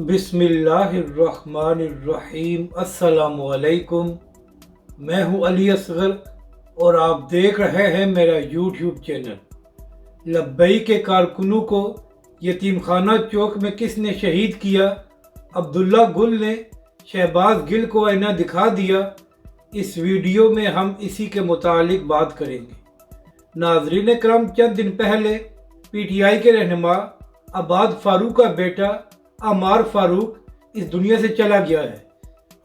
बिस्मिल्लाहिर्रहमानिर्रहीम। अस्सलामुअलैकुम। मैं हूँ अली असगर और आप देख रहे हैं मेरा यूट्यूब चैनल। लब्बई के कारकुनों को यतीम खाना चौक में किसने शहीद किया? अब्दुल्ला गुल ने शहबाज गिल को आईना दिखा दिया। इस वीडियो में हम इसी के मुतालिक बात करेंगे। नाज़रीन करम, चंद दिन पहले पीटीआई के रहनुमा आबाद फारूक का बेटा अमार फारूक इस दुनिया से चला गया है।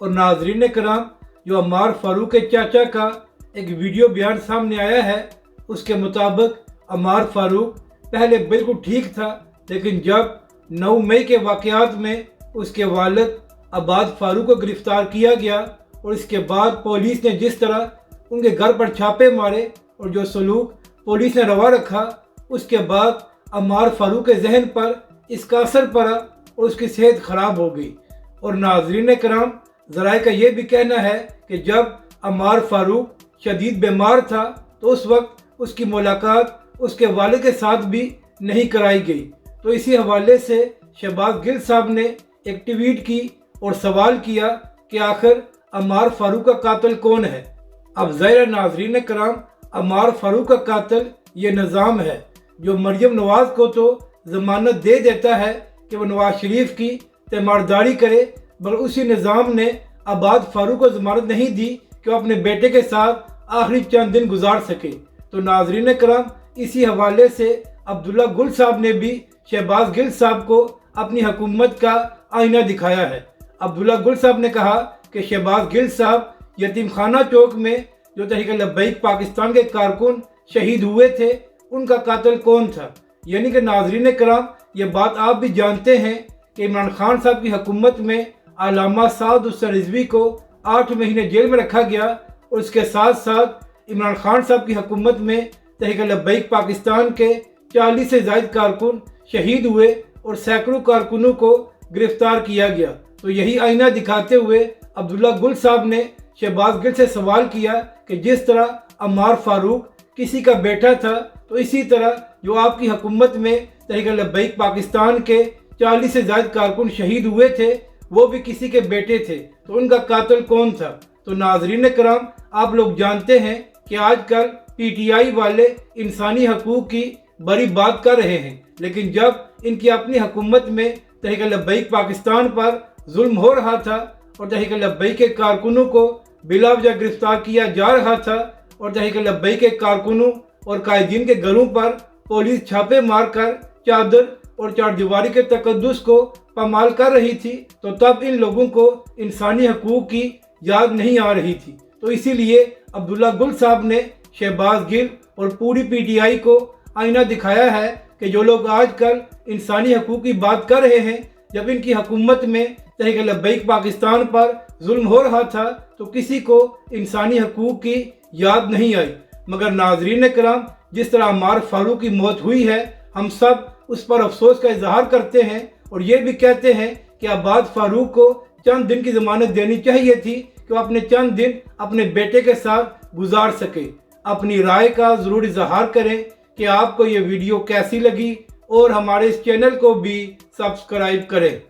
और नाज़रीन करम, जो अमार फारूक के चाचा का एक वीडियो बयान सामने आया है, उसके मुताबिक अमार फारूक पहले बिल्कुल ठीक था, लेकिन जब 9 मई के वाक़यात में उसके वालिद आबाद फारूक को गिरफ़्तार किया गया और इसके बाद पुलिस ने जिस तरह उनके घर पर छापे मारे और जो सलूक पुलिस ने रवा रखा, उसके बाद अमार फारूक के जहन पर इसका असर पड़ा और उसकी सेहत ख़राब हो गई। और नाज़रीन कराम, ज़राए का ये भी कहना है कि जब अमार फारूक शदीद बीमार था तो उस वक्त उसकी मुलाकात उसके वालिद के साथ भी नहीं कराई गई। तो इसी हवाले से शहबाज गिल साहब ने एक ट्वीट की और सवाल किया कि आखिर अमार फारूक का कातिल कौन है। अब ज़ाहिर नाज़रीन कराम, अमार फारूक का कातिल ये निज़ाम है जो मरियम नवाज़ को तो ज़मानत दे देता है कि वो नवाज शरीफ की तीमारदारी करे, मगर उसी निज़ाम ने आबाद फारूक को ज़मानत नहीं दी कि वो अपने बेटे के साथ आखिरी चंद दिन गुजार सके। तो नाज़रीन करम, इसी हवाले से अब्दुल्ला गुल साहब ने भी शहबाज गिल साहब को अपनी हुकूमत का आईना दिखाया है। अब्दुल्ला गुल साहब ने कहा कि शहबाज गिल साहब यतीम खाना चौक में जो तहरीक लब्बैक पाकिस्तान के कारकुन शहीद हुए थे, उनका कातिल कौन था। यानी कि नाज़रीन कराम, ये बात आप भी जानते हैं कि इमरान खान साहब की हुकूमत में अल्लामा साद हुसैन रिजवी को 8 महीने जेल में रखा गया और उसके साथ साथ इमरान खान साहब की हुकूमत में तहरीक लब्बैक पाकिस्तान के 40 से ज़ायद कारकुन शहीद हुए और सैकड़ों कारकुनों को गिरफ्तार किया गया। तो यही आईना दिखाते हुए अब्दुल्ला गुल साहब ने शहबाज गिल से सवाल किया कि जिस तरह अमार फारूक किसी का बेटा था, तो इसी तरह जो आपकी हुकूमत में तहरीक लब्बैक पाकिस्तान के 40 से ज़ायद कारकुन शहीद हुए थे, वो भी किसी के बेटे थे, तो उनका कातिल कौन था। तो नाज़रीन कराम, आप लोग जानते हैं कि आजकल पीटीआई वाले इंसानी हकूक़ की बड़ी बात कर रहे हैं, लेकिन जब इनकी अपनी हुकूमत में तहरीक लब्बैक पाकिस्तान पर जुल्म हो रहा था और तहरीक लब्बैक के कारकुनों को बिला वजह गिरफ्तार किया जा रहा था और तहरीक लब्बैक के कारकुनों और कायदीन के घरों पर पुलिस छापे मारकर चादर और चारदीवारी के तकद्दुस को पामाल कर रही थी, तो तब इन लोगों को इंसानी हकूक़ की याद नहीं आ रही थी। तो इसीलिए अब्दुल्ला गुल साहब ने शहबाज गिल और पूरी पीटीआई को आईना दिखाया है कि जो लोग आजकल इंसानी हकूक़ की बात कर रहे हैं, जब इनकी हुकूमत में तहरीक लब्बैक पाकिस्तान पर जुल्म हो रहा था तो किसी को इंसानी हकूक़ की याद नहीं आई। मगर नाज़रीन कराम, जिस तरह अमार फारूक की मौत हुई है, हम सब उस पर अफसोस का इजहार करते हैं और ये भी कहते हैं कि आबाद फारूक को चंद दिन की ज़मानत देनी चाहिए थी कि वो अपने चंद दिन अपने बेटे के साथ गुजार सके। अपनी राय का ज़रूर इजहार करें कि आपको ये वीडियो कैसी लगी और हमारे इस चैनल को भी सब्सक्राइब करें।